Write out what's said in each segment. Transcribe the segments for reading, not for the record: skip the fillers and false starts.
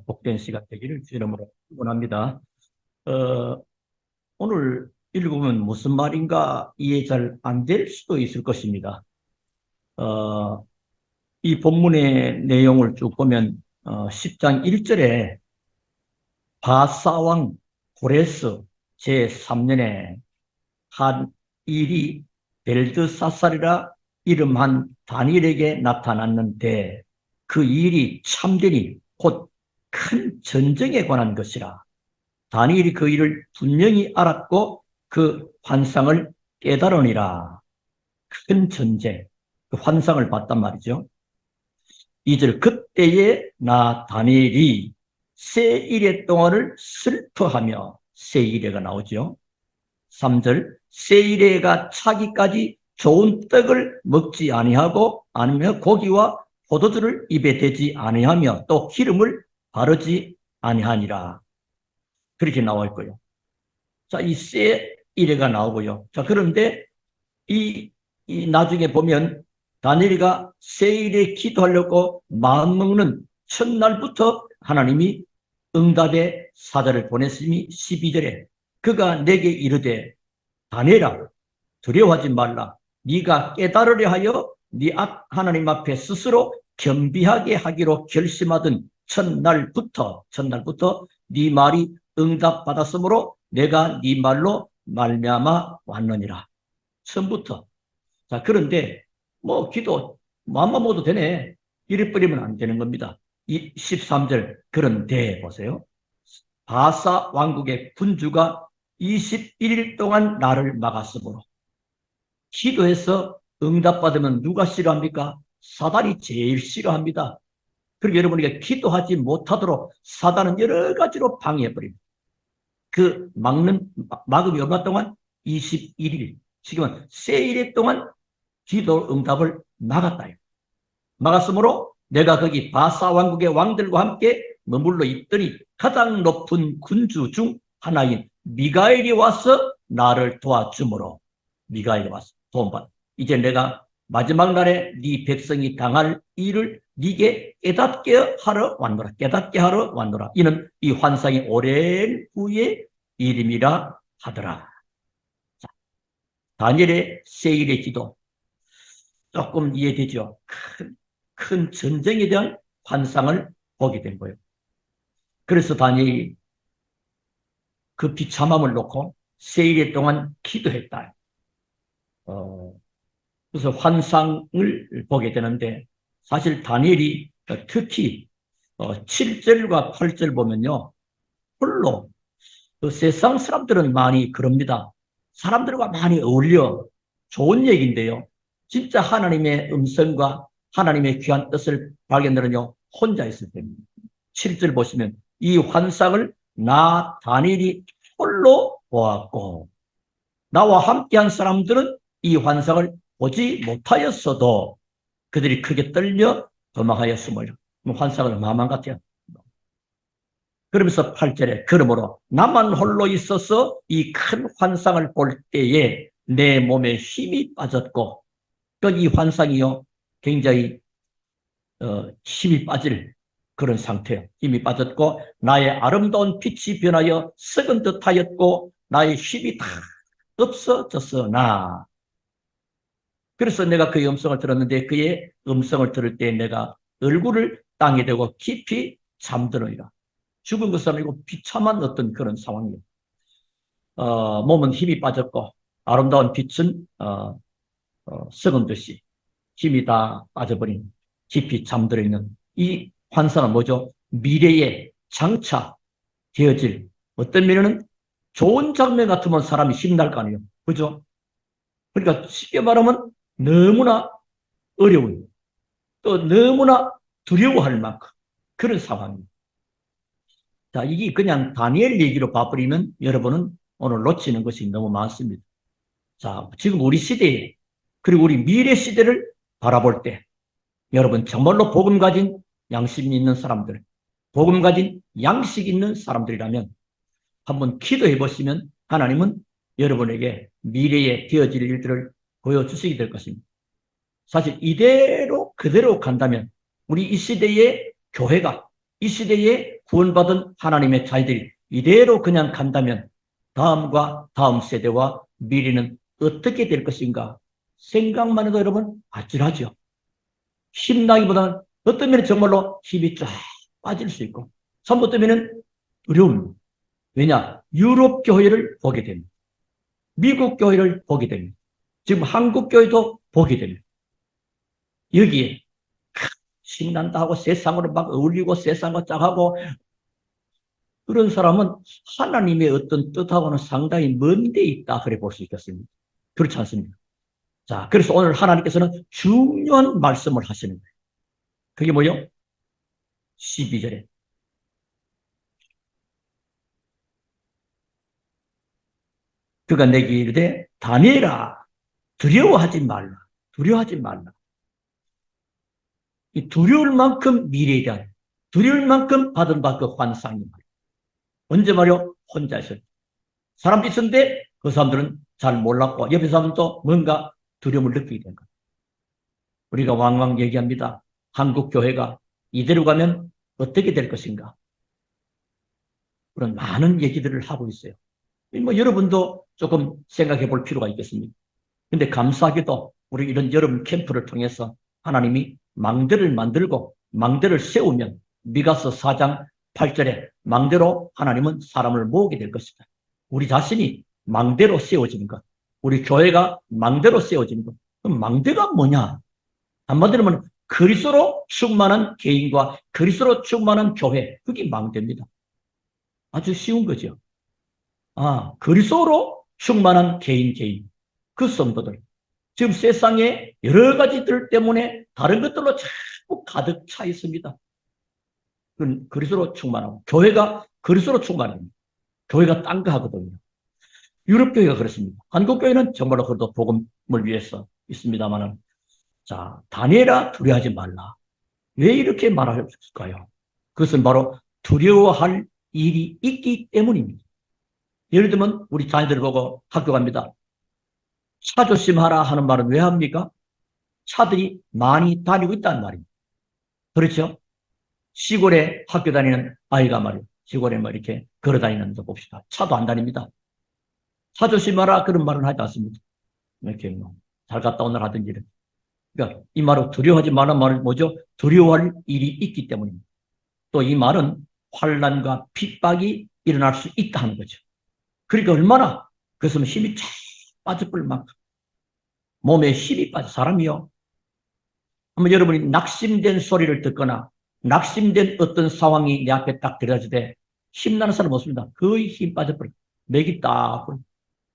복된 시간 되기를 주 이름으로 축원합니다. 어, 오늘 읽으면 무슨 말인가 이해 잘 안 될 수도 있을 것입니다. 어, 이 본문의 내용을 쭉 보면 10장 1절에 바사왕 고레스 제3년에 한 일이 벨드사살이라 이름한 다니엘에게 나타났는데 그 일이 참되니 곧 큰 전쟁에 관한 것이라. 다니엘이 그 일을 분명히 알았고 그 환상을 깨달으니라. 큰 전쟁, 그 환상을 봤단 말이죠. 2절 그때에 나 다니엘이 세 일의 동안을 슬퍼하며 세 일회가 나오죠. 3절 세 일회가 차기까지 좋은 떡을 먹지 아니하고 아니면 고기와 포도주를 입에 대지 아니하며 또 기름을 바르지 아니하니라. 그렇게 나와 있고요. 자, 이 세 일회가 나오고요. 자, 그런데 이 나중에 보면 다니엘이가 세 일에 기도하려고 마음먹는 첫날부터 하나님이 응답의 사자를 보냈으니 12절에 그가 내게 이르되 다니엘아 두려워하지 말라. 네가 깨달으려 하여 네 하나님 앞에 스스로 겸비하게 하기로 결심하던 첫날부터 네 말이 응답받았으므로 내가 네 말로 말미암아 왔느니라. 처음부터. 자, 그런데 기도 마음만 먹어도 되네. 이래 버리면 안 되는 겁니다. 이 13절 그런데 보세요. 바사 왕국의 군주가 21일 동안 나를 막았으므로 기도해서 응답받으면 누가 싫어합니까? 사단이 제일 싫어합니다. 그리고 여러분에게 기도하지 못하도록 사단은 여러 가지로 방해해버립니다. 그 막음이 얼마 동안? 21일. 지금은 세일 동안 기도 응답을 막았다. 막았으므로 내가 거기 바사 왕국의 왕들과 함께 머물러 있더니 가장 높은 군주 중 하나인 미가엘이 와서 나를 도와주므로 미가엘이 와서 도움받아. 이제 내가 마지막 날에 네 백성이 당할 일을 네게 깨닫게 하러 왔노라. 깨닫게 하러 왔노라. 이는 이 환상이 오랜 후의 일임이라 하더라. 자, 다니엘의 세일의 기도 조금 이해되죠? 큰 전쟁에 대한 환상을 보게 된 거예요. 그래서 다니엘이 그 비참함을 놓고 세일 동안 기도했다. 그래서 환상을 보게 되는데 사실 다니엘이 특히 7절과 8절 보면요. 홀로 그 세상 사람들은 많이 그럽니다. 사람들과 많이 어울려 좋은 얘기인데요. 진짜 하나님의 음성과 하나님의 귀한 뜻을 발견되는요. 혼자 있을 때입니다. 7절 보시면 이 환상을 나 다니엘이 홀로 보았고 나와 함께한 사람들은 이 환상을 보지 못하였어도 그들이 크게 떨려 도망하였음을. 환상을 마만 같아요. 그러면서 8절에 그러므로 나만 홀로 있어서 이 큰 환상을 볼 때에 내 몸에 힘이 빠졌고 이 환상이요 굉장히 힘이 빠질 그런 상태예요. 힘이 빠졌고 나의 아름다운 빛이 변하여 썩은 듯하였고 나의 힘이 다 없어졌으나 그래서 내가 그의 음성을 들었는데 그의 음성을 들을 때 내가 얼굴을 땅에 대고 깊이 잠들으리라. 죽은 것은 아니고 비참한 어떤 그런 상황이에요. 몸은 힘이 빠졌고 아름다운 빛은 썩은 듯이 힘이 다 빠져버린 깊이 잠들어 있는 이 환상은 뭐죠? 미래에 장차 되어질 어떤 면에는 좋은 장면 같으면 사람이 힘날 거 아니에요. 그죠? 그러니까 쉽게 말하면 너무나 어려운 또 너무나 두려워할 만큼 그런 상황입니다. 자, 이게 그냥 다니엘 얘기로 봐버리면 여러분은 오늘 놓치는 것이 너무 많습니다. 자, 지금 우리 시대에 그리고 우리 미래 시대를 바라볼 때 여러분 정말로 복음 가진 양심 있는 사람들, 복음 가진 양식 있는 사람들이라면 한번 기도해 보시면 하나님은 여러분에게 미래에 되어질 일들을 보여주시게 될 것입니다. 사실 이대로 그대로 간다면 우리 이 시대의 교회가 이 시대에 구원받은 하나님의 자녀들이 이대로 그냥 간다면 다음과 다음 세대와 미래는 어떻게 될 것인가 생각만 해도 여러분 아찔하죠. 힘나기보다는 어떤 면에 정말로 힘이 쫙 빠질 수 있고 어떤 면은 두려움. 왜냐? 유럽 교회를 보게 됩니다. 미국 교회를 보게 됩니다. 지금 한국 교회도 보게 됩니다. 여기에 신난다 하고 세상으로 막 어울리고 세상과 짝하고 그런 사람은 하나님의 어떤 뜻하고는 상당히 먼 데 있다 그래 볼 수 있겠습니다. 그렇지 않습니까? 자, 그래서 오늘 하나님께서는 중요한 말씀을 하시는 거예요. 그게 뭐요? 12절에 그가 내게 이르되 다니엘아 두려워하지 말라. 두려워하지 말라. 이 두려울 만큼 미래에 대한 두려울 만큼 받은 바 그 환상이 말이야. 언제 말이요? 혼자 있을 때. 사람도 있었는데 그 사람들은 잘 몰랐고 옆에 사람도 뭔가 두려움을 느끼게 된 거예요. 우리가 왕왕 얘기합니다. 한국 교회가 이대로 가면 어떻게 될 것인가? 그런 많은 얘기들을 하고 있어요. 뭐 여러분도 조금 생각해 볼 필요가 있겠습니다. 근데 감사하게도 우리 이런 여름 캠프를 통해서 하나님이 망대를 만들고 망대를 세우면 미가서 4장 8절에 망대로 하나님은 사람을 모으게 될 것이다. 우리 자신이 망대로 세워지는 것. 우리 교회가 망대로 세워지는 것. 그럼 망대가 뭐냐? 한마디로 하면 그리스도로 충만한 개인과 그리스도로 충만한 교회. 그게 망대입니다. 아주 쉬운 거죠. 그리스도로 충만한 개인. 그 성도들. 지금 세상에 여러 가지들 때문에 다른 것들로 자꾸 가득 차 있습니다. 그리스도로 충만하고 교회가 그리스도로 충만합니다. 교회가 딴 거 하거든요. 유럽 교회가 그렇습니다. 한국 교회는 정말로 그래도 복음을 위해서 있습니다만은 자 다니엘아 두려워하지 말라. 왜 이렇게 말할까요? 그것은 바로 두려워할 일이 있기 때문입니다. 예를 들면 우리 자녀들 보고 학교 갑니다. 차 조심하라 하는 말은 왜 합니까? 차들이 많이 다니고 있다는 말입니다. 그렇죠? 시골에 학교 다니는 아이가 말이에요. 시골에 뭐 이렇게 걸어 다니는 거 봅시다. 차도 안 다닙니다. 차 조심하라 그런 말은 하지 않습니다. 이렇게 뭐잘 갔다 오늘 하든지. 그러니까 이 말은 두려워하지 말라는 말은 뭐죠? 두려워할 일이 있기 때문입니다. 또 이 말은 환난과 핍박이 일어날 수 있다 하는 거죠. 그러니까 얼마나 그래서 힘이 쫙 빠져버릴 만큼 몸에 힘이 빠져 사람이요. 한번 여러분이 낙심된 소리를 듣거나 낙심된 어떤 상황이 내 앞에 딱 들어질 힘나는 사람 없습니다. 거의 힘 빠져버려. 맥이 딱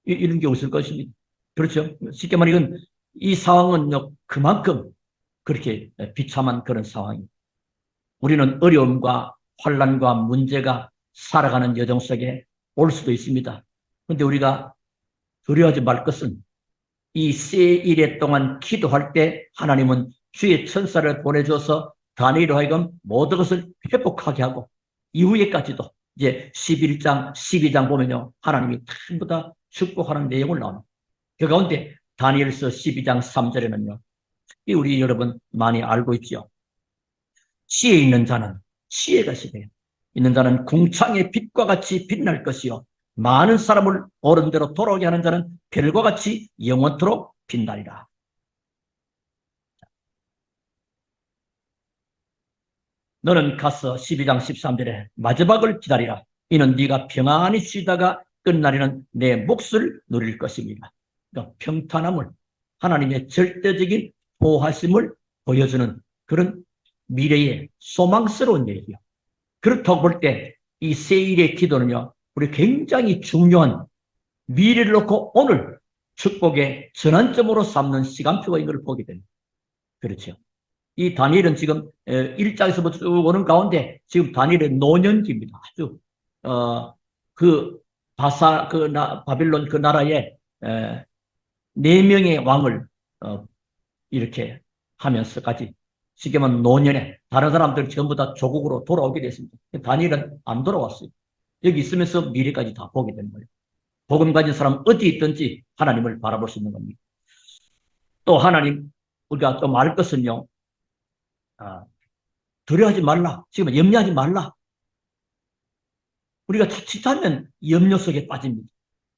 이런 게 없을 것입니다. 그렇죠? 쉽게 말하면 이 상황은 그만큼 그렇게 비참한 그런 상황입니다. 우리는 어려움과 환난과 문제가 살아가는 여정 속에 올 수도 있습니다. 그런데 우리가 두려워하지 말 것은 이 세 일에 동안 기도할 때 하나님은 주의 천사를 보내줘서 다니엘로 하여금 모든 것을 회복하게 하고 이후에까지도 이제 11장, 12장 보면요. 하나님이 전부 다 축복하는 내용을 나옵니다. 그 가운데 다니엘서 12장 3절에는요. 우리 여러분 많이 알고 있죠. 지혜 있는 자는 지혜가 시대에 있는 자는 궁창의 빛과 같이 빛날 것이요. 많은 사람을 옳은 대로 돌아오게 하는 자는 별과 같이 영원토록 빛나리라. 너는 가서 12장 13절에 마지막을 기다리라. 이는 네가 평안히 쉬다가 끝날에는 내 몫을 누릴 것입니다. 그러니까 평탄함을 하나님의 절대적인 보호하심을 보여주는 그런 미래의 소망스러운 얘기요. 그렇다고 볼 때 이 세일의 기도는요. 우리 굉장히 중요한 미래를 놓고 오늘 축복의 전환점으로 삼는 시간표가 있는 걸 보게 됩니다. 그렇죠. 이 다니엘은 지금 1장에서부터 쭉 오는 가운데 지금 다니엘의 노년기입니다. 아주 그 바빌론 그 나라에 4명의 왕을 이렇게 하면서까지 쉽게 말하면 노년에 다른 사람들 전부 다 조국으로 돌아오게 됐습니다. 다니엘은 안 돌아왔어요. 여기 있으면서 미래까지 다 보게 되는 거예요. 복음 가진 사람 어디 있든지 하나님을 바라볼 수 있는 겁니다. 또 하나님 우리가 또 말 것은요. 두려워하지 말라. 지금 염려하지 말라. 우리가 자칫하면 염려 속에 빠집니다.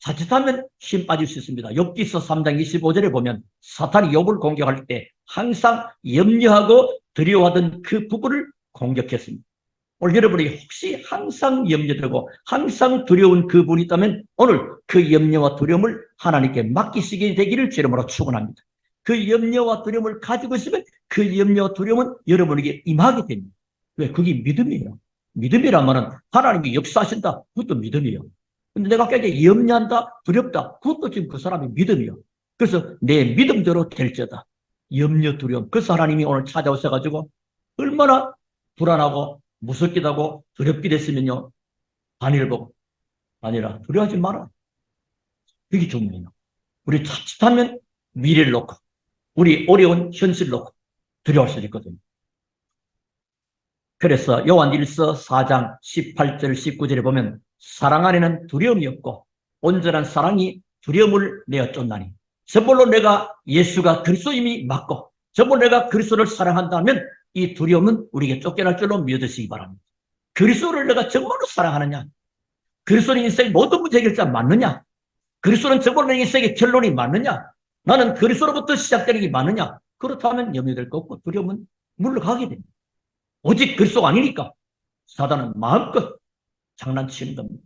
자칫하면 힘 빠질 수 있습니다. 욥기서 3장 25절에 보면 사탄이 욥을 공격할 때 항상 염려하고 두려워하던 그 부분을 공격했습니다. 오늘 여러분이 혹시 항상 염려되고 항상 두려운 그 분이 있다면 오늘 그 염려와 두려움을 하나님께 맡기시게 되기를 주 이름으로 축원합니다. 그 염려와 두려움을 가지고 있으면 그 염려와 두려움은 여러분에게 임하게 됩니다. 왜? 그게 믿음이에요. 믿음이라면 하나님이 역사하신다. 그것도 믿음이에요. 근데 내가 굉장히 염려한다, 두렵다. 그것도 지금 그 사람의 믿음이요. 그래서 내 믿음대로 될지어다. 염려, 두려움. 그래서 하나님이 오늘 찾아오셔가지고 얼마나 불안하고 무섭기도 하고 두렵기도 했으면요. 다니엘 보고 아니라 두려워하지 마라. 그게 중요해요. 우리 자칫하면 미래를 놓고 우리 어려운 현실을 놓고 두려워할 수 있거든요. 그래서 요한일서 4장 18절 19절에 보면 사랑 안에는 두려움이 없고 온전한 사랑이 두려움을 내어 쫓나니 정말로 내가 예수가 그리스도임이 맞고 정말로 내가 그리스도를 사랑한다면 이 두려움은 우리에게 쫓겨날 줄로 믿으시기 바랍니다. 그리스도를 내가 정말로 사랑하느냐? 그리스도는 인생의 모든 문제 해결자 맞느냐? 그리스도는 정말로 내 인생의 결론이 맞느냐? 나는 그리스도로부터 시작되는 게 맞느냐? 그렇다면 염려될 거 없고 두려움은 물러가게 됩니다. 오직 그리스도가 아니니까 사단은 마음껏 장난치는 겁니다.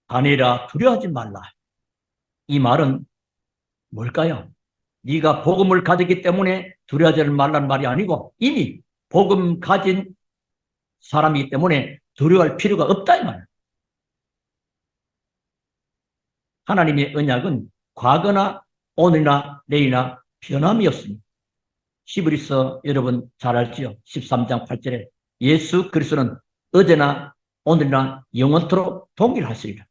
다니엘아 두려워하지 말라. 이 말은 뭘까요? 네가 복음을 가졌기 때문에 두려워하지 말라는 말이 아니고 이미 복음 가진 사람이기 때문에 두려워할 필요가 없다 이 말이에요. 하나님의 언약은 과거나 오늘이나 내일이나 변함이 없습니다. 히브리서 여러분 잘 알지요? 13장 8절에 예수 그리스도는 어제나 오늘이나 영원토록 동일하시리라.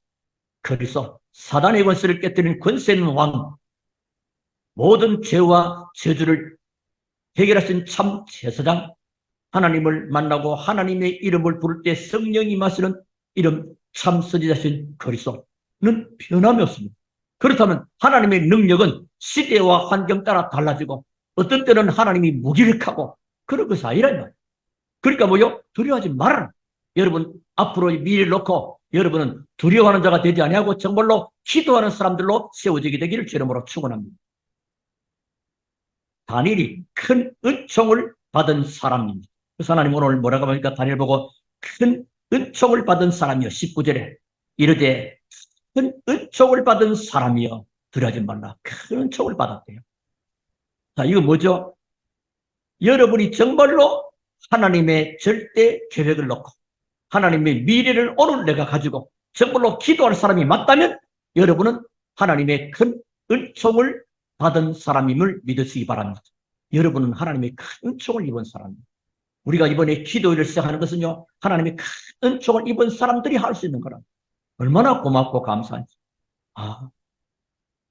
그래서 사단의 권세를 깨뜨리는 권세 있는 왕, 모든 죄와 저주를 해결하신 참 제사장, 하나님을 만나고 하나님의 이름을 부를 때 성령이 마시는 이름 참 선지자신 그리스도는 변함이 없습니다. 그렇다면 하나님의 능력은 시대와 환경 따라 달라지고 어떤 때는 하나님이 무기력하고 그런 것이 아니란 말이에요. 그러니까 뭐요? 두려워하지 말아라. 여러분 앞으로의 미래를 놓고 여러분은 두려워하는 자가 되지 아니하고 정말로 기도하는 사람들로 세워지게 되기를 주 이름으로 축원합니다. 다니엘이 큰 은총을 받은 사람입니다. 그래서 하나님 오늘 뭐라고 하니까 다니엘 보고 큰 은총을 받은 사람이여 19절에 이르되 큰 은총을 받은 사람이여 두려워하지 말라. 큰 은총을 받았대요. 자, 이거 뭐죠? 여러분이 정말로 하나님의 절대 계획을 놓고 하나님의 미래를 오늘 내가 가지고 정말로 기도할 사람이 맞다면 여러분은 하나님의 큰 은총을 받은 사람임을 믿으시기 바랍니다. 여러분은 하나님의 큰 은총을 입은 사람입니다. 우리가 이번에 기도를 시작하는 것은요, 하나님의 큰 은총을 입은 사람들이 할 수 있는 거라. 얼마나 고맙고 감사한지.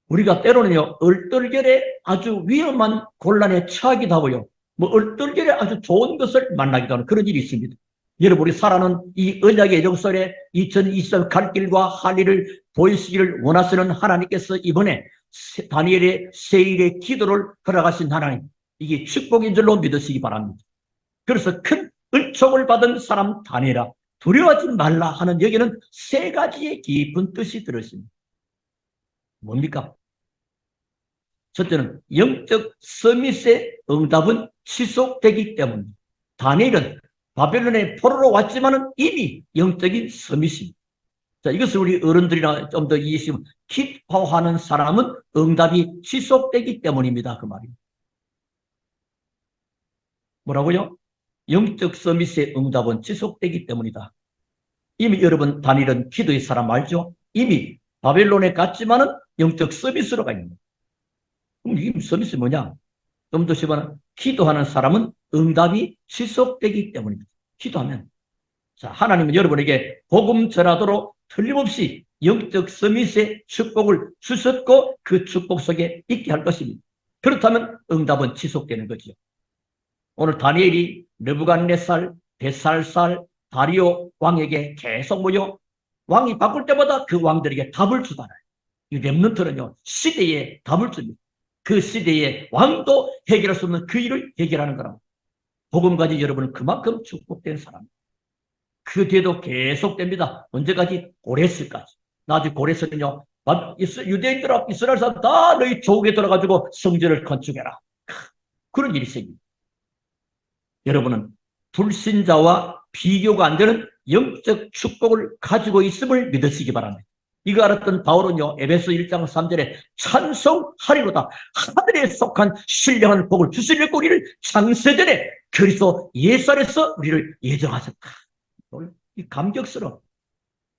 우리가 때로는요, 얼떨결에 아주 위험한 곤란에 처하기도 하고요, 얼떨결에 아주 좋은 것을 만나기도 하는 그런 일이 있습니다. 여러분, 우리 살아는 이 언약의 역설에 2023 갈 길과 할 일을 보이시기를 원하시는 하나님께서 이번에 다니엘의 세일의 기도를 허락하신 하나님, 이게 축복인 줄로 믿으시기 바랍니다. 그래서 큰 은총을 받은 사람 다니엘아, 두려워하지 말라 하는 여기는 세 가지의 깊은 뜻이 들어있습니다. 뭡니까? 첫째는 영적 서밋의 응답은 지속되기 때문입니다. 다니엘은 바벨론의 포로로 왔지만은 이미 영적인 서밋입니다. 자, 이것을 우리 어른들이나 좀 더 이해하시면 기뻐하는 사람은 응답이 지속되기 때문입니다. 그 말입니다. 뭐라고요? 영적 서밋의 응답은 지속되기 때문이다. 이미 여러분 다니엘은 기도의 사람 알죠? 이미 바벨론에 갔지만은 영적 서밋으로 가 있는 거예요. 그럼 이 서밋이 뭐냐? 좀 더 쉽으면 기도하는 사람은 응답이 지속되기 때문입니다. 기도하면. 자, 하나님은 여러분에게 복음 전하도록 틀림없이 영적 서밋의 축복을 주셨고 그 축복 속에 있게 할 것입니다. 그렇다면 응답은 지속되는 거죠. 오늘 다니엘이 느부갓네살, 벳살살, 다리오 왕에게 계속 모여 왕이 바꿀 때마다 그 왕들에게 답을 주잖아요. 이 렘넌트는요, 시대에 답을 줍니다. 그 시대에 왕도 해결할 수 없는 그 일을 해결하는 거라고. 복음 가진 여러분은 그만큼 축복된 사람. 그 뒤에도 계속됩니다. 언제까지? 고레스까지. 나중에 고레스는요, 유대인들 앞 이스라엘 사람 다 너희 조국에 들어가지고 성전을 건축해라. 그런 일이 생깁니다. 여러분은 불신자와 비교가 안 되는 영적 축복을 가지고 있음을 믿으시기 바랍니다. 이거 알았던 바울은요, 에베소 1장 3절에 찬송하리로다. 하늘에 속한 신령한 복을 주시려고 우리를 창세전에 그리스도 예수 안에서 우리를 예정하셨다. 이 감격스러워.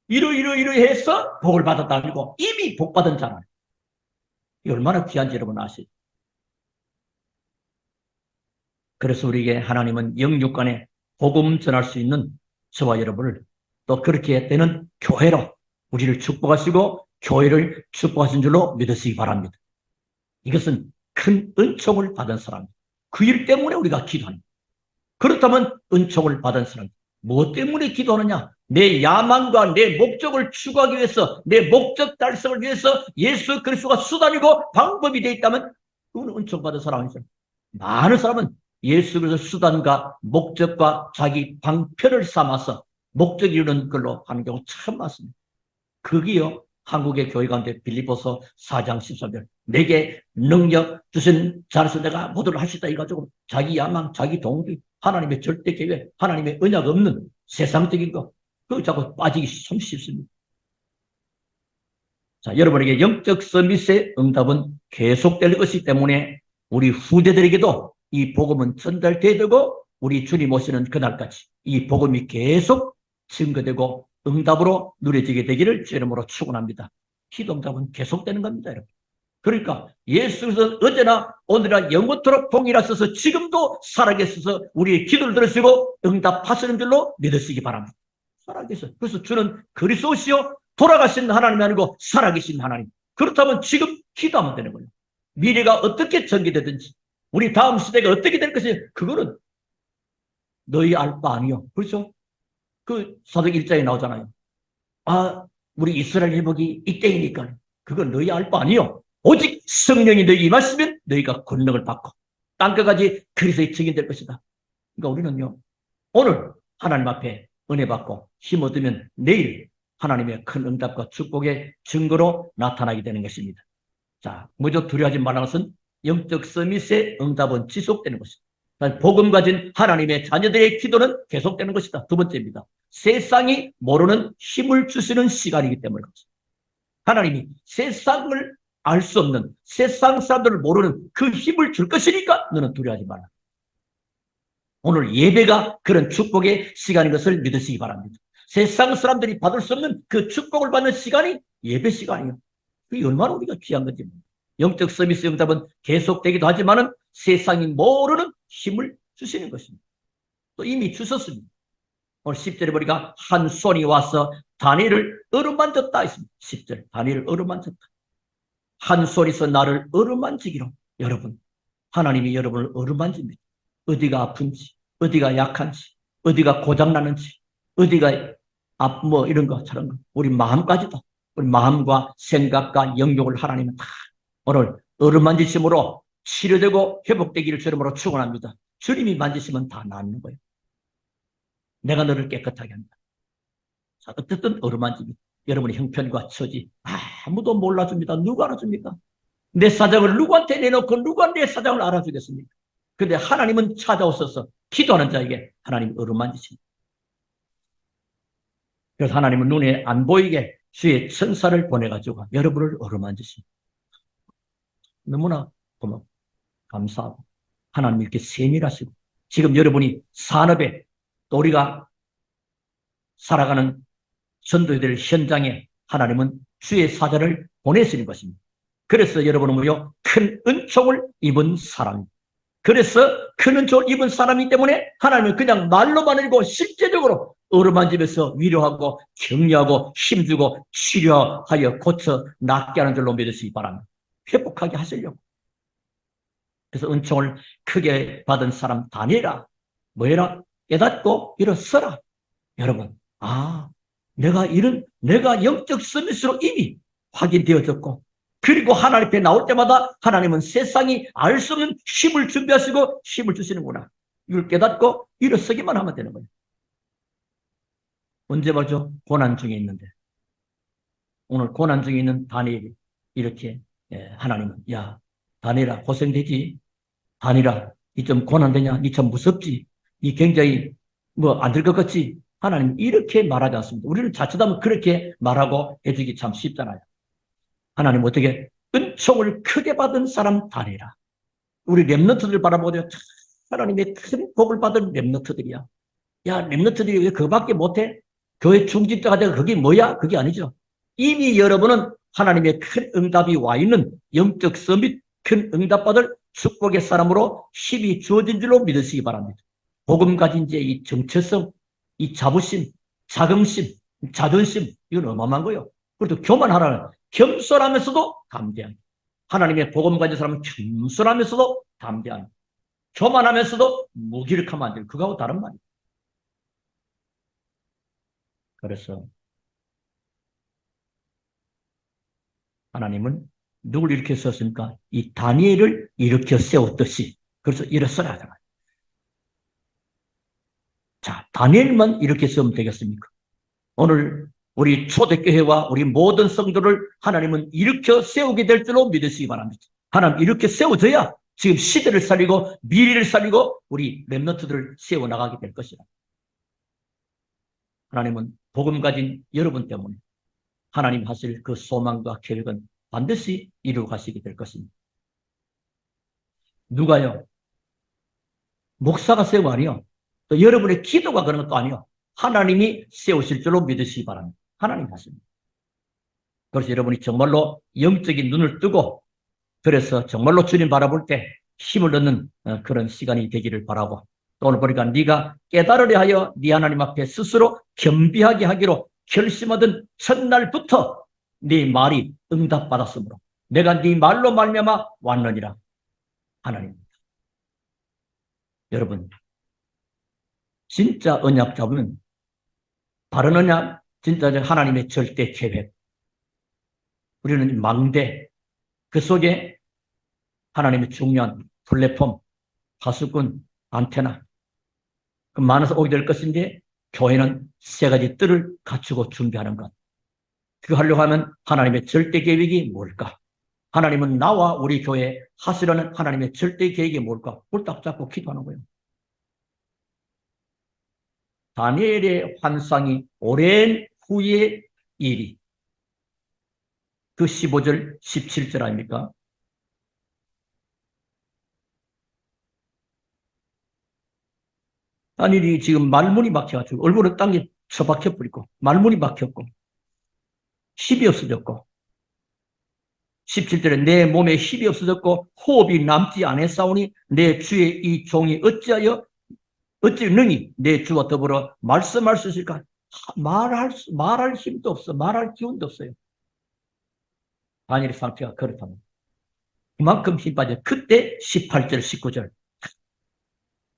이러해서 복을 받았다 아니고 이미 복 받은 자는 이 얼마나 귀한지 여러분 아시죠? 그래서 우리에게 하나님은 영육간에 복음 전할 수 있는 저와 여러분을 또 그렇게 되는 교회로 우리를 축복하시고 교회를 축복하신 줄로 믿으시기 바랍니다. 이것은 큰 은총을 받은 사람입니다. 그 일 때문에 우리가 기도합니다. 그렇다면 은총을 받은 사람, 무엇 때문에 기도하느냐? 내 야망과 내 목적을 추구하기 위해서, 내 목적 달성을 위해서 예수 그리스도가 수단이고 방법이 되어 있다면 그건 은총 받은 사람이죠. 많은 사람은 예수 그리스도 수단과 목적과 자기 방편을 삼아서 목적 이루는 걸로 하는 경우 참 많습니다. 그게요, 한국의 교회 가운데 빌립보서 4장 13절 내게 능력 주신 자로서 내가 모두를 할 수 있다 이가지고 자기 야망, 자기 동기, 하나님의 절대 계획, 하나님의 언약 없는 세상적인 거 그거 자꾸 빠지기 참 쉽습니다. 자, 여러분에게 영적 서비스의 응답은 계속될 것이기 때문에 우리 후대들에게도 이 복음은 전달돼야 되고 우리 주님 오시는 그날까지 이 복음이 계속 증거되고 응답으로 누려지게 되기를 주 이름으로 축원합니다. 기도 응답은 계속되는 겁니다, 여러분. 그러니까 예수께서 어제나 오늘이나 영원토록 동일하셔서 지금도 살아계셔서 우리의 기도를 들으시고 응답하시는 줄로 믿으시기 바랍니다. 살아계셔. 그래서 주는 그리스도시요 돌아가신 하나님이 아니고 살아계신 하나님. 그렇다면 지금 기도하면 되는 거예요. 미래가 어떻게 전개되든지 우리 다음 시대가 어떻게 될 것인지 그거는 너희 알 바 아니요. 그렇죠? 그 사도행 1장에 나오잖아요. 아, 우리 이스라엘 회복이 이때이니까 그건 너희 알 바 아니요. 오직 성령이 너희에게 임하시면 너희가 권능을 받고 땅끝까지 그리스도의 증인 될 것이다. 그러니까 우리는요, 오늘 하나님 앞에 은혜 받고 힘 얻으면 내일 하나님의 큰 응답과 축복의 증거로 나타나게 되는 것입니다. 자, 먼저 두려워하지 말라는 것은 영적 서밋의 응답은 지속되는 것이다. 복음 가진 하나님의 자녀들의 기도는 계속되는 것이다. 두 번째입니다. 세상이 모르는 힘을 주시는 시간이기 때문에 그렇습니다. 하나님이 세상을 알 수 없는 세상 사람들을 모르는 그 힘을 줄 것이니까 너는 두려워하지 말라. 오늘 예배가 그런 축복의 시간인 것을 믿으시기 바랍니다. 세상 사람들이 받을 수 없는 그 축복을 받는 시간이 예배 시간이에요. 그게 얼마나 우리가 귀한 건지. 영적 서비스 응답은 계속되기도 하지만은 세상이 모르는 힘을 주시는 것입니다. 또 이미 주셨습니다. 오늘 10절에 보니까 한 손이 와서 다니엘을 어루만졌다 했습니다. 10절 다니엘을 어루만졌다. 한 손이서 나를 어루만지기로. 여러분, 하나님이 여러분을 어루만집니다. 어디가 아픈지, 어디가 약한지, 어디가 고장나는지, 어디가 이런 거 저런 거 우리 마음까지도 우리 마음과 생각과 영역을 하나님은 다 오늘 어루만지심으로 치료되고 회복되기를 주님으로 축원합니다. 주님이 만지시면 다 낫는 거예요. 내가 너를 깨끗하게 한다. 자, 어쨌든 어루만집니다. 여러분의 형편과 처지 아무도 몰라줍니다. 누가 알아줍니까? 내 사정을 누구한테 내놓고 누가 내 사정을 알아주겠습니까? 그런데 하나님은 찾아오셔서 기도하는 자에게 하나님 어루만지십니다. 그래서 하나님은 눈에 안 보이게 주의 천사를 보내가지고 여러분을 어루만지십니다. 너무나 고맙고 감사하고 하나님 이렇게 세밀하시고 지금 여러분이 산업에 또 우리가 살아가는 전도될 현장에 하나님은 주의 사자를 보내시는 것입니다. 그래서 여러분은 뭐요? 큰 은총을 입은 사람입니다. 그래서 큰 은총을 입은 사람이기 때문에 하나님은 그냥 말로만 아니고 실제적으로 어루만지면서 위로하고 격려하고 힘주고 치료하여 고쳐 낫게 하는 줄로 믿으시기 바랍니다. 회복하게 하시려고. 그래서 은총을 크게 받은 사람 다니엘아 뭐해라? 깨닫고 일어서라. 여러분, 내가 영적 서밋으로 이미 확인되어졌고 그리고 하나님 앞에 나올 때마다 하나님은 세상이 알 수 없는 힘을 준비하시고 힘을 주시는구나. 이걸 깨닫고 일어서기만 하면 되는 거예요. 언제 말이죠? 고난 중에 있는데. 오늘 고난 중에 있는 다니엘이 이렇게 하나님은 야 다니엘아 고생되지. 다니엘아 니 좀 고난되냐? 니 참 무섭지? 니 굉장히 뭐 안 될 것 같지? 하나님 이렇게 말하지 않습니다. 우리는 자칫하면 그렇게 말하고 해주기 참 쉽잖아요. 하나님 어떻게 은총을 크게 받은 사람 다니엘아. 우리 렘너트들 바라보고 하나님의 큰 복을 받은 렘너트들이야. 야 렘너트들이 왜 그거밖에 못해? 교회 중직자가 되고 그게 뭐야? 그게 아니죠. 이미 여러분은 하나님의 큰 응답이 와 있는 영적 서밋 큰 응답받을 축복의 사람으로 힘이 주어진 줄로 믿으시기 바랍니다. 복음 가진 자의 이 정체성, 이 자부심, 자긍심, 자존심 이건 어마어마한 거예요. 그래도 교만하라는 겸손하면서도 담대한 하나님의 복음 가진 사람은 겸손하면서도 담대한 교만하면서도 무기력하면 안 돼요. 그거하고 다른 말이에요. 그래서 하나님은 누굴 이렇게 썼습니까? 이 다니엘을 일으켜 세웠듯이. 그래서 일어서라 하잖아요. 자, 다니엘만 이렇게 쓰면 되겠습니까? 오늘 우리 초대교회와 우리 모든 성도를 하나님은 일으켜 세우게 될 줄로 믿으시기 바랍니다. 하나님 이렇게 세워져야 지금 시대를 살리고 미래를 살리고 우리 렘너트들을 세워나가게 될 것이다. 하나님은 복음 가진 여러분 때문에 하나님 하실 그 소망과 계획은 반드시 이루어 가시게 될 것입니다. 누가요? 목사가 세우고 아니요. 또 여러분의 기도가 그런 것도 아니요. 하나님이 세우실 줄로 믿으시기 바랍니다. 하나님 하십니다. 그래서 여러분이 정말로 영적인 눈을 뜨고 그래서 정말로 주님 바라볼 때 힘을 얻는 그런 시간이 되기를 바라고 또 오늘 보니까 네가 깨달으려 하여 네 하나님 앞에 스스로 겸비하게 하기로 결심하던 첫날부터 네 말이 응답받았으므로 내가 네 말로 말미암아 왔느니라. 하나님입니다. 여러분 진짜 언약 잡으면 바른 언약 진짜 하나님의 절대 계획 우리는 망대 그 속에 하나님의 중요한 플랫폼 파수꾼 안테나 그 많아서 오게 될 것인데 교회는 세 가지 뜰을 갖추고 준비하는 것. 그거 하려고 하면 하나님의 절대 계획이 뭘까? 하나님은 나와 우리 교회 하시려는 하나님의 절대 계획이 뭘까? 그걸 딱 잡고 기도하는 거예요. 다니엘의 환상이 오랜 후의 일이 그 15절 17절 아닙니까? 다니엘이 지금 말문이 막혀가지고 얼굴은 땅에 처박혀버리고 말문이 막혔고 힘이 없어졌고 17절에 내 몸에 힘이 없어졌고 호흡이 남지 않았사오니 내 주의 이 종이 어찌 능히 내 주와 더불어 말씀할 수 있을까? 말할 힘도 없어. 말할 기운도 없어요. 다니엘의 상태가 그렇다면 그만큼 힘 빠져. 그때 18절 19절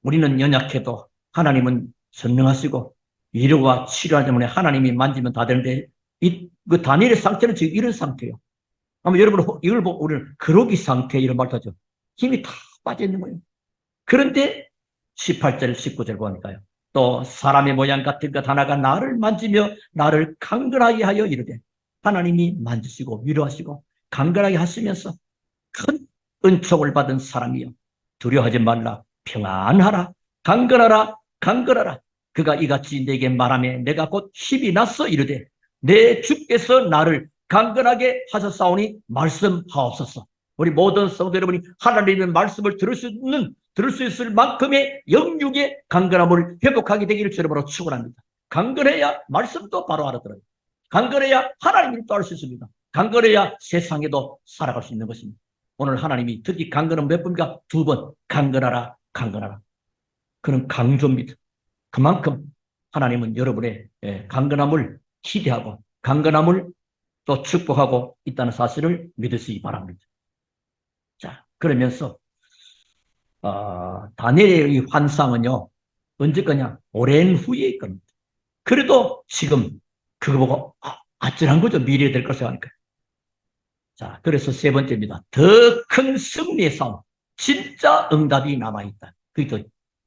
우리는 연약해도 하나님은 선능하시고 위로와 치료하 때문에 하나님이 만지면 다 되는데 그 다니엘의 상태는 지금 이런 상태예요. 아마 여러분 이걸 보고 우리는 그러기 상태 이런 말도 하죠. 힘이 다 빠져 있는 거예요. 그런데 18절 19절 보니까요. 또 사람의 모양 같은 것 하나가 나를 만지며 나를 강건하게 하여 이르되 하나님이 만지시고 위로하시고 강건하게 하시면서 큰 은총을 받은 사람이여 두려워하지 말라 평안하라 강건하라 강건하라 그가 이같이 내게 말하며 내가 곧 힘이 났어 이르되 내 주께서 나를 강건하게 하셨사오니 말씀하옵소서. 우리 모든 성도 여러분이 하나님의 말씀을 들을 수 있을 만큼의 영육의 강건함을 회복하게 되기를 주님으로 축원합니다. 강건해야 말씀도 바로 알아들어요. 강건해야 하나님을 또 알 수 있습니다. 강건해야 세상에도 살아갈 수 있는 것입니다. 오늘 하나님이 특히 강건은 몇 번입니까? 2번. 강건하라, 강건하라. 그는 강조입니다. 그만큼 하나님은 여러분의 강건함을 기대하고 강건함을 또 축복하고 있다는 사실을 믿으시기 바랍니다. 자, 그러면서 다니엘의 이 환상은요 언제 거냐? 오랜 후에 겁니다. 그래도 지금 그거 보고 아찔한 거죠. 미래에 될 것을 하니까. 자, 그래서 세 번째입니다. 더 큰 승리의 싸움. 진짜 응답이 남아있다. 그게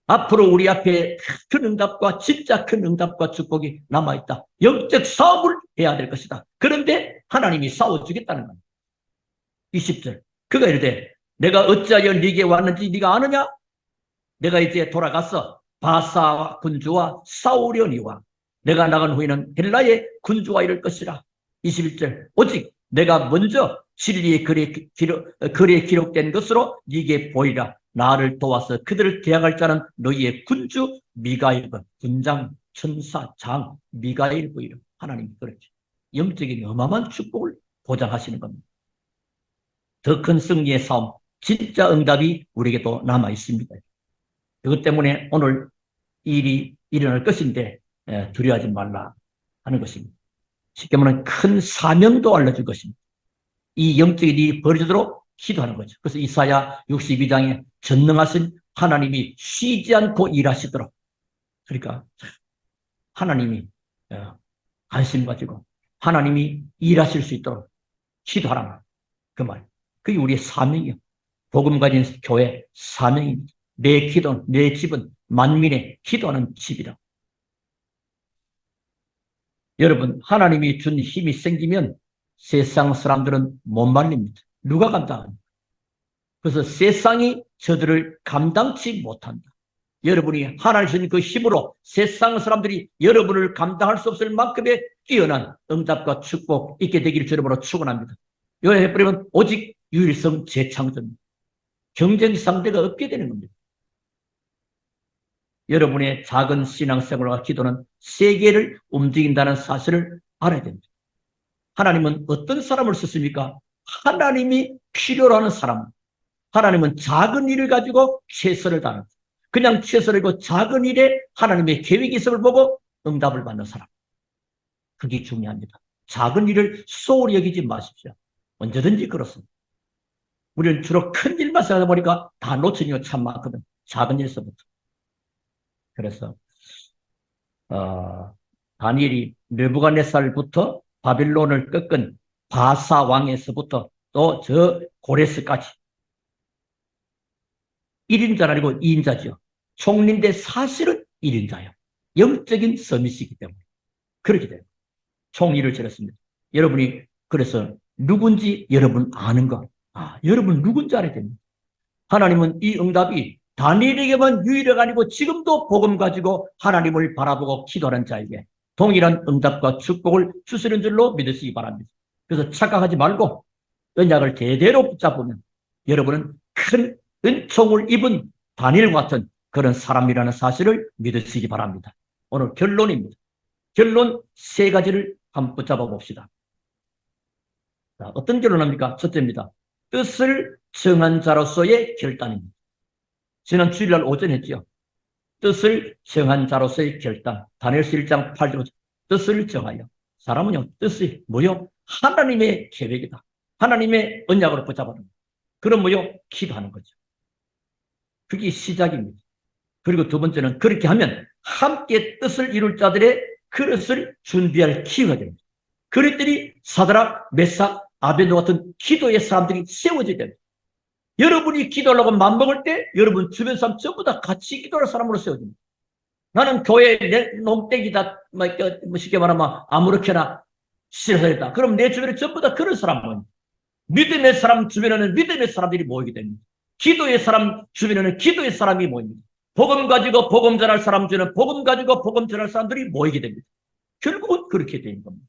앞으로 우리 앞에 큰 응답과 진짜 큰 응답과 축복이 남아있다. 영적 싸움을 해야 될 것이다. 그런데 하나님이 싸워주겠다는 겁니다. 20절. 그가 이르되 내가 어찌하여 네게 왔는지 네가 아느냐? 내가 이제 돌아가서 바사 군주와 싸우려니와 내가 나간 후에는 헬라의 군주와 이를 것이라. 21절. 오직 내가 먼저 진리의 글에 기록된 것으로 네게 보이라. 나를 도와서 그들을 대항할 자는 너희의 군주 미가엘과 군장 천사 장 미가엘과 이름. 하나님이 그렇게 영적인 어마어마한 축복을 보장하시는 겁니다. 더 큰 승리의 싸움, 진짜 응답이 우리에게도 남아 있습니다. 그것 때문에 오늘 일이 일어날 것인데 두려워하지 말라 하는 것입니다. 쉽게 말하면 큰 사명도 알려줄 것입니다. 이 영적인 일이 벌어지도록 기도하는 거죠. 그래서 이사야 62장에 전능하신 하나님이 쉬지 않고 일하시도록, 그러니까 하나님이 관심 가지고 하나님이 일하실 수 있도록 기도하라. 그 말. 그게 우리의 사명이요. 복음 가진 교회 사명입니다. 내 기도는, 내 집은 만민의 기도하는 집이다. 여러분, 하나님이 준 힘이 생기면 세상 사람들은 못 말립니다. 누가 감당합니까? 그래서 세상이 저들을 감당치 못한다. 여러분이 하나님 주신 그 힘으로 세상 사람들이 여러분을 감당할 수 없을 만큼의 뛰어난 응답과 축복 있게 되기를 주님으로 축원합니다. 요해버리면 오직 유일성 재창조입니다. 경쟁 상대가 없게 되는 겁니다. 여러분의 작은 신앙생활과 기도는 세계를 움직인다는 사실을 알아야 됩니다. 하나님은 어떤 사람을 쓰십니까? 하나님이 필요로 하는 사람. 하나님은 작은 일을 가지고 최선을 다하는, 그냥 최선을 다하고 작은 일에 하나님의 계획이 있음을 보고 응답을 받는 사람. 그게 중요합니다. 작은 일을 소홀히 여기지 마십시오. 언제든지 그렇습니다. 우리는 주로 큰 일만 생각하다 보니까 다 놓치는 게 참 많거든. 작은 일서부터. 그래서 다니엘이 느부갓네살부터 바빌론을 꺾은 바사 왕에서부터 또 저 고레스까지 1인자는 아니고 2인자죠. 총리인데 사실은 1인자예요. 영적인 서밋이기 때문에 그렇게 돼요. 총리를 지냈습니다. 여러분이 그래서 누군지 여러분 아는 거. 여러분 누군지 알아야 됩니다. 하나님은 이 응답이 다니엘에게만 유일하게 아니고 지금도 복음 가지고 하나님을 바라보고 기도하는 자에게 동일한 응답과 축복을 주시는 줄로 믿으시기 바랍니다. 그래서 착각하지 말고 언약을 대대로 붙잡으면 여러분은 큰 은총을 입은 다니엘과 같은 그런 사람이라는 사실을 믿으시기 바랍니다. 오늘 결론입니다. 결론 세 가지를 한번 붙잡아 봅시다. 자, 어떤 결론합니까? 첫째입니다. 뜻을 정한 자로서의 결단입니다. 지난 주일날 오전 했죠. 뜻을 정한 자로서의 결단. 다니엘서 1장 8절. 뜻을 정하여. 사람은요, 뜻이 뭐요? 하나님의 계획이다. 하나님의 언약으로 붙잡아는 거예요. 그럼 뭐요? 기도하는 거죠. 그게 시작입니다. 그리고 두 번째는 그렇게 하면 함께 뜻을 이룰 자들의 그릇을 준비할 기회가 됩니다. 그랬더니 사드락, 메삭, 아벤노 같은 기도의 사람들이 세워져야 됩니다. 여러분이 기도하려고 맘먹을 때 여러분 주변 사람 전부 다 같이 기도할 사람으로 세워집니다. 나는 교회 내 농땡이다, 쉽게 말하면 아무렇게나 싫어했다. 그럼 내 주변에 전부 다 그런 사람은 믿음의 사람 주변에는 믿음의 사람들이 모이게 됩니다. 기도의 사람 주변에는 기도의 사람이 모입니다. 복음 가지고 복음 전할 사람 주변에는 복음 가지고 복음 전할 사람들이 모이게 됩니다. 결국은 그렇게 되는 겁니다.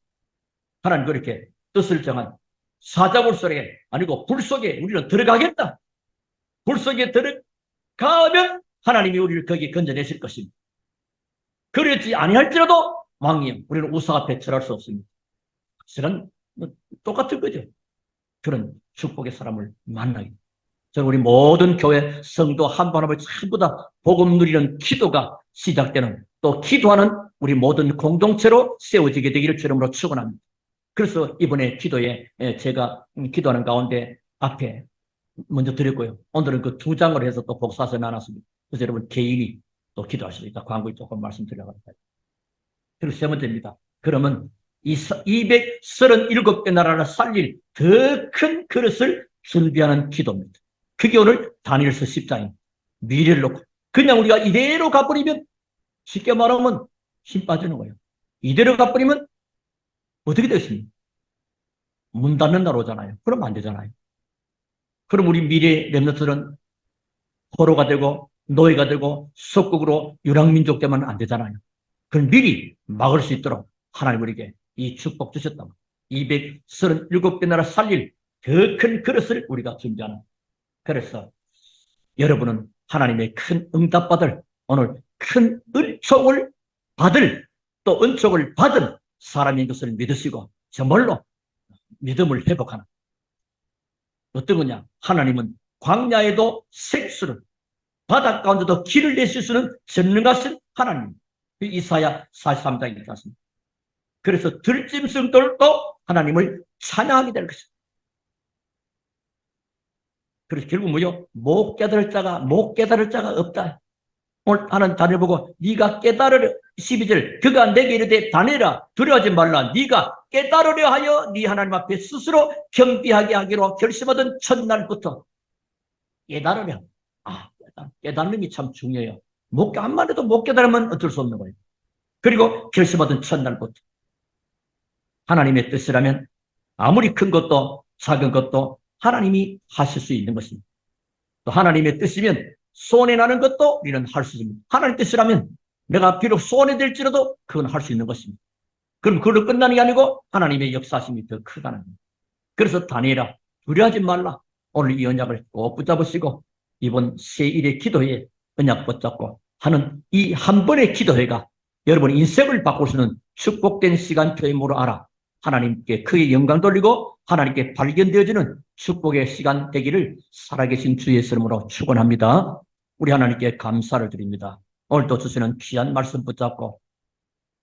하나님 그렇게 뜻을 정한 사자굴 속에 아니고 불 속에 우리는 들어가겠다. 불 속에 들어가면 하나님이 우리를 거기에 건져내실 것입니다. 그렇지 아니할지라도 왕이여 우리는 우상 앞에 절할 수 없습니다. 사실은 똑같은 거죠. 그런 축복의 사람을 만나기. 저는 우리 모든 교회 성도 한 번 한 번 전부 다 복음 누리는 기도가 시작되는, 또 기도하는 우리 모든 공동체로 세워지게 되기를 주님으로 축원합니다. 그래서 이번에 기도에 제가 기도하는 가운데 앞에 먼저 드렸고요. 오늘은 그 2장을 해서 또 복사서 나눴습니다. 그래서 여러분 개인이 또 기도하실 수 있다. 광고에 조금 말씀드리려고 합니다. 그리고 세 번째입니다. 그러면 이 237개 나라를 살릴 더 큰 그릇을 준비하는 기도입니다. 그게 오늘 다니엘서 10장입니다. 미래를 놓고 그냥 우리가 이대로 가버리면 쉽게 말하면 힘 빠지는 거예요. 이대로 가버리면 어떻게 되겠습니까? 문 닫는 날 오잖아요. 그러면 안 되잖아요. 그럼 우리 미래 렘넌트들은 포로가 되고 노예가 되고 속국으로 유랑민족 되면 안 되잖아요. 그걸 미리 막을 수 있도록 하나님 우리에게 이 축복 주셨다. 237개 나라 살릴 더 큰 그릇을 우리가 준비하는. 그래서 여러분은 하나님의 큰 응답받을 오늘 큰 은총을 받을 또 은총을 받은 사람인 것을 믿으시고 정말로 믿음을 회복하는. 어떤 거냐? 하나님은 광야에도 생수를 바닷 가운데도 길을 내실 수는 전능하신 하나님. 이사야 43장에 이렇게 했습니다. 그래서 들짐승들도 하나님을 찬양하게 될 것입니다. 그래서 결국 뭐요? 못 깨달을 자가 없다. 오늘 하는 다니엘 보고 네가 깨달으려 12절 그가 내게 이르되 다니엘아 두려워하지 말라 네가 깨달으려 하여 네 하나님 앞에 스스로 겸비하게 하기로 결심하던 첫날부터 깨달으려. 깨달음이 참 중요해요. 암만 해도 못 깨달으면 어쩔 수 없는 거예요. 그리고 결심하던 첫날부터 하나님의 뜻이라면 아무리 큰 것도 작은 것도 하나님이 하실 수 있는 것입니다. 또 하나님의 뜻이면 손해 나는 것도 우리는 할 수 있습니다. 하나님 뜻이라면 내가 비록 손해될지라도 그건 할 수 있는 것입니다. 그럼 그걸로 끝나는 게 아니고 하나님의 역사심이 더 크다는 겁니다. 그래서 다니엘아 두려워하지 말라. 오늘 이 언약을 꼭 붙잡으시고 이번 새1의 기도회에 언약 붙잡고 하는 이 한 번의 기도회가 여러분 인생을 바꿀 수 있는 축복된 시간표임으로 알아. 하나님께 크게 영광 돌리고 하나님께 발견되어지는 축복의 시간 되기를 살아계신 주 예수 이름으로 축원합니다. 우리 하나님께 감사를 드립니다. 오늘도 주시는 귀한 말씀 붙잡고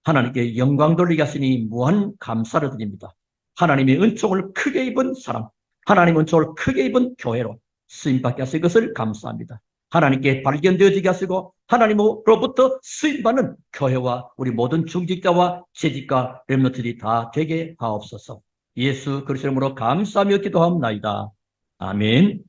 하나님께 영광 돌리게 하시니 무한 감사를 드립니다. 하나님의 은총을 크게 입은 사람, 하나님의 은총을 크게 입은 교회로 쓰임받게 하신 것을 감사합니다. 하나님께 발견되어지게 하시고 하나님으로부터 쓰임받는 교회와 우리 모든 중직자와 재직자 렘넌트들이 다 되게 하옵소서. 예수 그리스도 이름으로 감사하며 기도하옵나이다. 아멘.